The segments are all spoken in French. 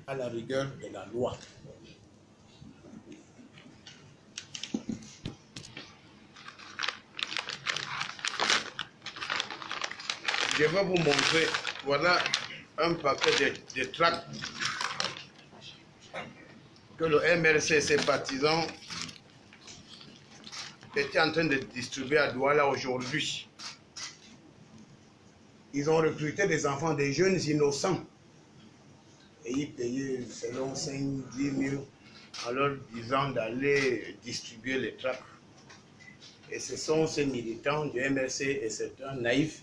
à la rigueur de la loi. Je vais vous montrer, voilà un paquet de tracts que le MRC et ses partisans étaient en train de distribuer à Douala aujourd'hui. Ils ont recruté des enfants, des jeunes innocents, et ils payaient selon 5-10 000 en leur disant d'aller distribuer les tracts. Et ce sont ces militants du MRC et certains naïfs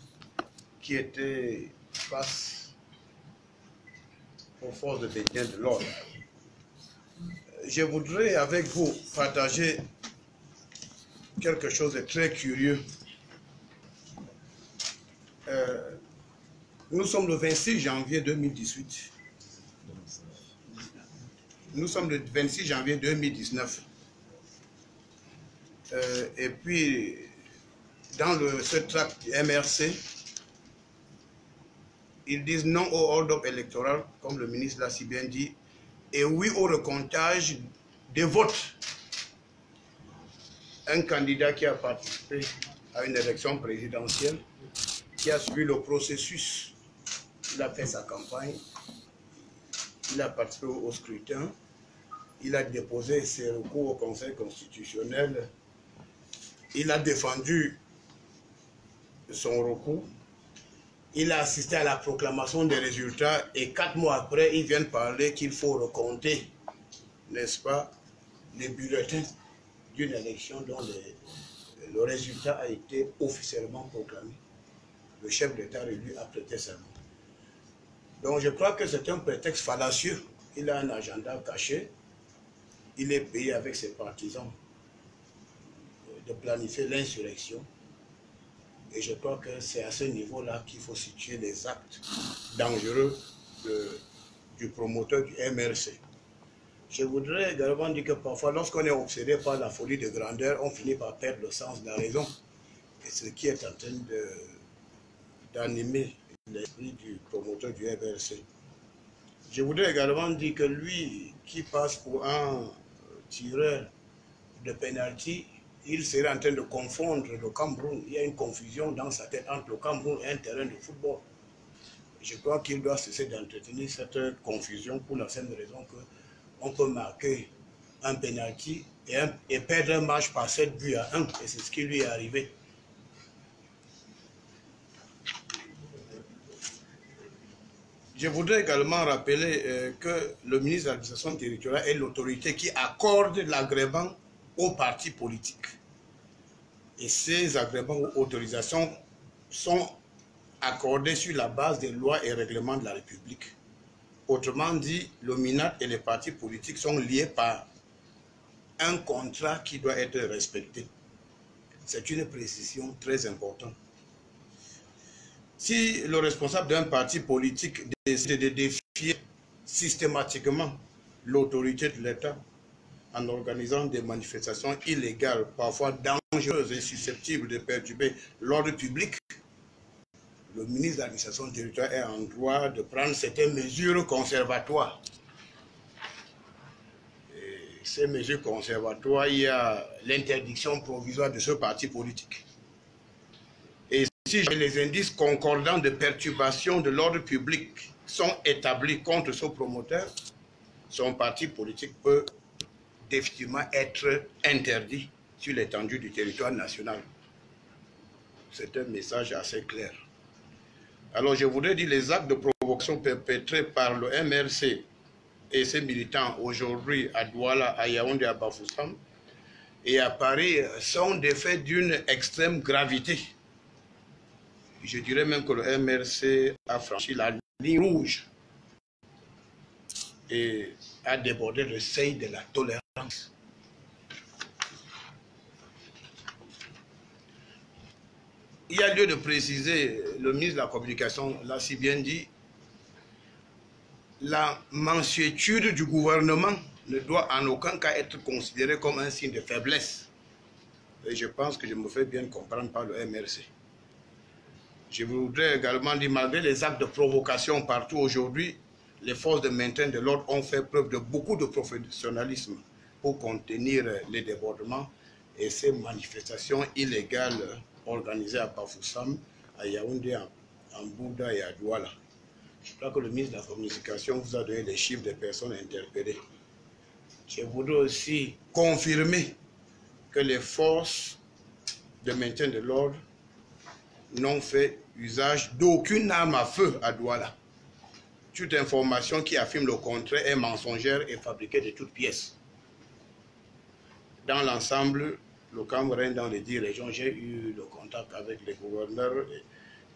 qui étaient face aux forces de maintien de l'ordre. Je voudrais avec vous partager quelque chose de très curieux. Nous sommes le 26 janvier 2018. Nous sommes le 26 janvier 2019. Et puis, dans ce tract du MRC, ils disent non au hold-up électoral, comme le ministre l'a si bien dit, et oui au recomptage des votes. Un candidat qui a participé à une élection présidentielle, qui a suivi le processus, il a fait sa campagne, il a participé au scrutin, il a déposé ses recours au Conseil constitutionnel, il a défendu son recours, il a assisté à la proclamation des résultats et 4 mois après, ils viennent parler qu'il faut recompter, n'est-ce pas, les bulletins d'une élection dont le résultat a été officiellement proclamé. Le chef d'État élu a prêté serment. Donc je crois que c'est un prétexte fallacieux. Il a un agenda caché. Il est payé avec ses partisans de planifier l'insurrection. Et je crois que c'est à ce niveau-là qu'il faut situer les actes dangereux du promoteur du MRC. Je voudrais également dire que parfois, lorsqu'on est obsédé par la folie de grandeur, on finit par perdre le sens de la raison. Et ce qui est en train d'animer l'esprit du promoteur du MRC. Je voudrais également dire que lui, qui passe pour un tireur de pénalty, il serait en train de confondre le Cameroun. Il y a une confusion dans sa tête entre le Cameroun et un terrain de football. Je crois qu'il doit cesser d'entretenir cette confusion pour la simple raison qu'on peut marquer un pénalty et perdre un match par 7 buts à 1. Et c'est ce qui lui est arrivé. Je voudrais également rappeler que le ministre de l'administration territoriale est l'autorité qui accorde l'agrément aux partis politiques. Et ces agréments ou autorisations sont accordés sur la base des lois et règlements de la République. Autrement dit, le MINAT et les partis politiques sont liés par un contrat qui doit être respecté. C'est une précision très importante. Si le responsable d'un parti politique décide de défier systématiquement l'autorité de l'État en organisant des manifestations illégales, parfois dangereuses et susceptibles de perturber l'ordre public, le ministre de l'administration territoriale est en droit de prendre certaines mesures conservatoires. Et ces mesures conservatoires, il y a l'interdiction provisoire de ce parti politique. Et si les indices concordants de perturbation de l'ordre public sont établis contre ce promoteur, son parti politique peut définitivement être interdit sur l'étendue du territoire national. C'est un message assez clair. Alors je voudrais dire les actes de provocation perpétrés par le MRC et ses militants aujourd'hui à Douala, à Yaoundé, à Bafoussam et à Paris sont des faits d'une extrême gravité. Je dirais même que le MRC a franchi la ligne rouge et a débordé le seuil de la tolérance. Il y a lieu de préciser, le ministre de la Communication l'a si bien dit, la mansuétude du gouvernement ne doit en aucun cas être considérée comme un signe de faiblesse. Et je pense que je me fais bien comprendre par le MRC. Je voudrais également dire, malgré les actes de provocation partout aujourd'hui, les forces de maintien de l'ordre ont fait preuve de beaucoup de professionnalisme pour contenir les débordements et ces manifestations illégales organisées à Bafoussam, à Yaoundé, en Bouddha et à Douala. Je crois que le ministre de la Communication vous a donné les chiffres des personnes interpellées. Je voudrais aussi confirmer que les forces de maintien de l'ordre n'ont fait usage d'aucune arme à feu à Douala. Toute information qui affirme le contraire est mensongère et fabriquée de toutes pièces. Dans l'ensemble, le Cameroun, dans les 10 régions, j'ai eu le contact avec les gouverneurs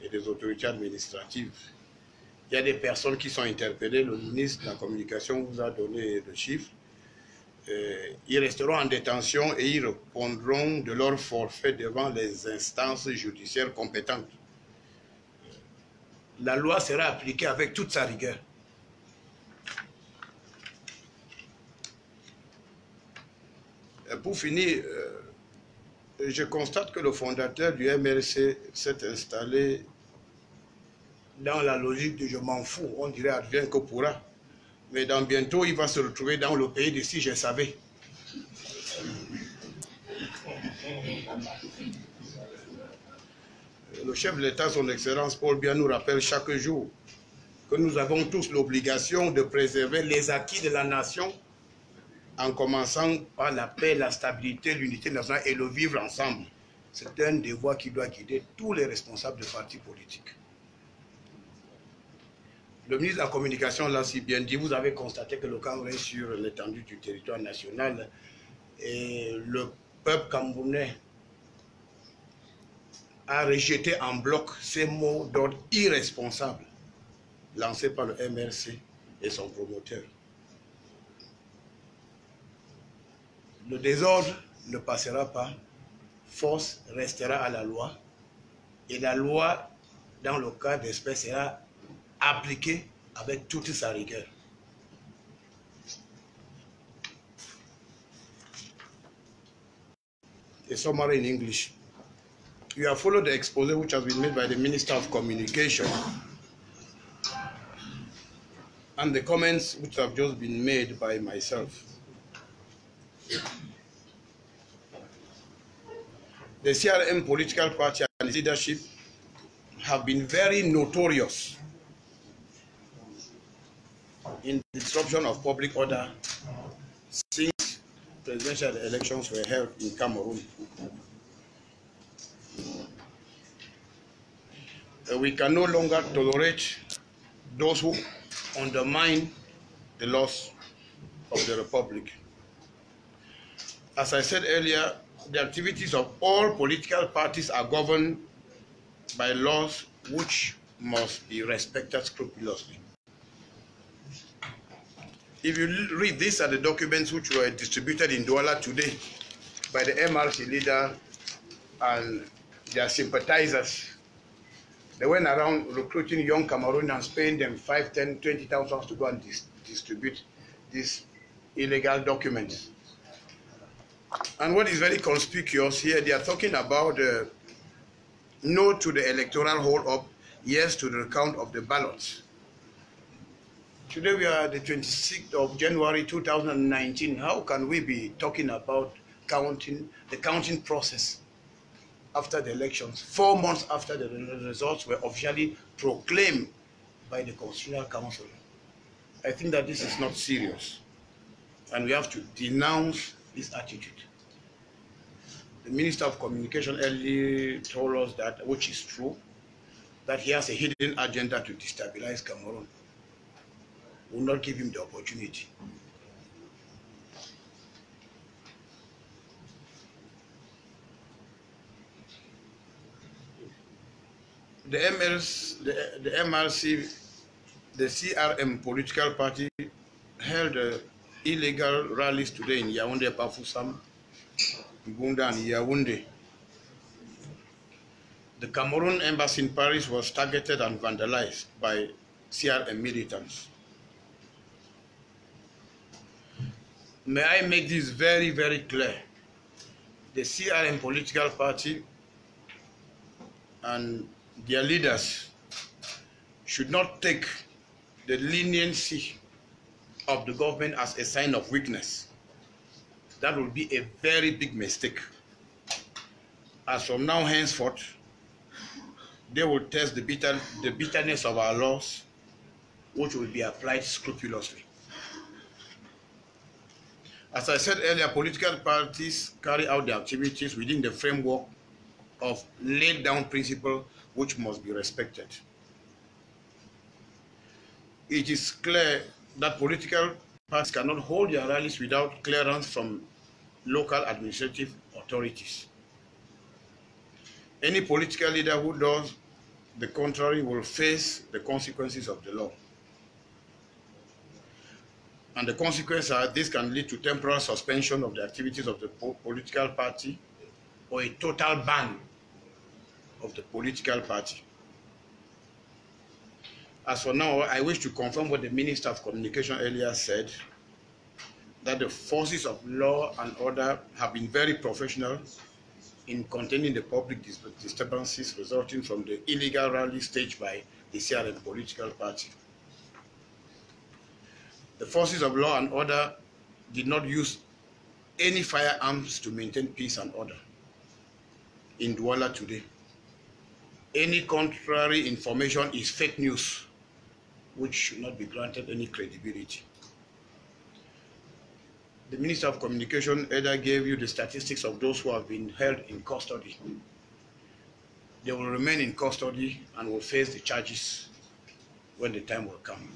et des autorités administratives. Il y a des personnes qui sont interpellées. Le ministre de la Communication vous a donné le chiffre. Ils resteront en détention et ils répondront de leur forfait devant les instances judiciaires compétentes. La loi sera appliquée avec toute sa rigueur. Pour finir, je constate que le fondateur du MRC s'est installé dans la logique de « je m'en fous », on dirait « advienne que pourra ». Mais dans bientôt, il va se retrouver dans le pays de « si je savais ». Le chef de l'État, son Excellence Paul Biya, nous rappelle chaque jour que nous avons tous l'obligation de préserver les acquis de la nation en commençant par la paix, la stabilité, l'unité nationale et le vivre ensemble. C'est un devoir qui doit guider tous les responsables de partis politiques. Le ministre de la Communication l'a si bien dit, vous avez constaté que le Cameroun est sur l'étendue du territoire national et le peuple camerounais a rejeté en bloc ces mots d'ordre irresponsables lancés par le MRC et son promoteur. Le désordre ne passera pas, force restera à la loi et la loi, dans le cas d'espèce, sera appliquée avec toute sa rigueur. A summary in English. You have followed the expose which has been made by the Minister of Communication and the comments which have just been made by myself. The CRM political party and its leadership have been very notorious in the disruption of public order since presidential elections were held in Cameroon. We can no longer tolerate those who undermine the laws of the Republic. As I said earlier, the activities of all political parties are governed by laws which must be respected scrupulously. If you read, these are the documents which were distributed in Douala today by the MRC leader and their sympathizers. They went around recruiting young Cameroonians, paying them 5, 10, 20,000 to go and distribute these illegal documents. And what is very conspicuous here, they are talking about no to the electoral hold-up, yes to the recount of the ballots. Today we are the 26th of January 2019. How can we be talking about the counting process after the elections, 4 months after the results were officially proclaimed by the Constitutional Council? I think that this is not serious, and we have to denounce this attitude. The Minister of Communication earlier told us that, which is true, that he has a hidden agenda to destabilize Cameroon. We will not give him the opportunity. The MRC, the CRM political party held illegal rallies today in Yaoundé, Bafoussam, Bunda and Yaoundé. The Cameroon embassy in Paris was targeted and vandalized by CRM militants. May I make this very, very clear? The CRM political party and their leaders should not take the leniency of the government as a sign of weakness, that will be a very big mistake. As from now henceforth, they will test the bitterness of our laws, which will be applied scrupulously. As I said earlier, political parties carry out their activities within the framework of laid down principles which must be respected. It is clear that political parties cannot hold their rallies without clearance from local administrative authorities. Any political leader who does the contrary will face the consequences of the law. And the consequences are this can lead to temporary suspension of the activities of the political party or a total ban of the political party. As for now, I wish to confirm what the Minister of Communication earlier said, that the forces of law and order have been very professional in containing the public disturbances resulting from the illegal rally staged by the CRM political party. The forces of law and order did not use any firearms to maintain peace and order in Douala today. Any contrary information is fake news, which should not be granted any credibility. The Minister of Communication either gave you the statistics of those who have been held in custody. They will remain in custody and will face the charges when the time will come.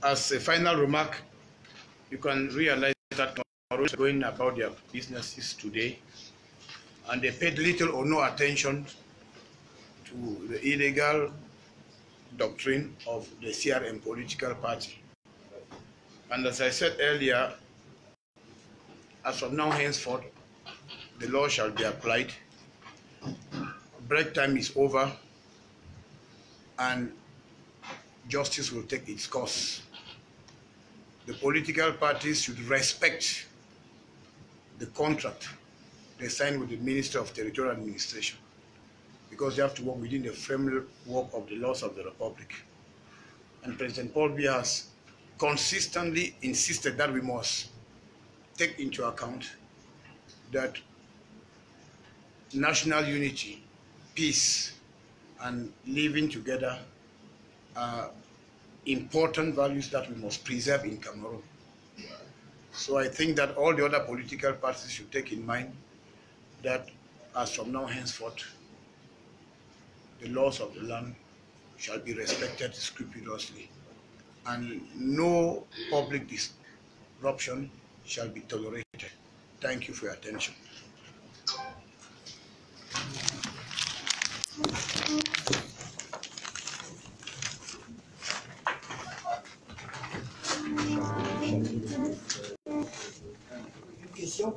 As a final remark, you can realize that Cameroonians are going about their businesses today, and they paid little or no attention to the illegal doctrine of the CRM political party. And as I said earlier, as from now henceforth, the law shall be applied. Break time is over, and justice will take its course. The political parties should respect the contract they signed with the Minister of Territorial Administration, because they have to work within the framework of the laws of the Republic. And President Paul Biya has consistently insisted that we must take into account that national unity, peace, and living together are important values that we must preserve in Cameroon. So I think that all the other political parties should take in mind that as from now henceforth, the laws of the land shall be respected scrupulously, and no public disruption shall be tolerated. Thank you for your attention. Une question.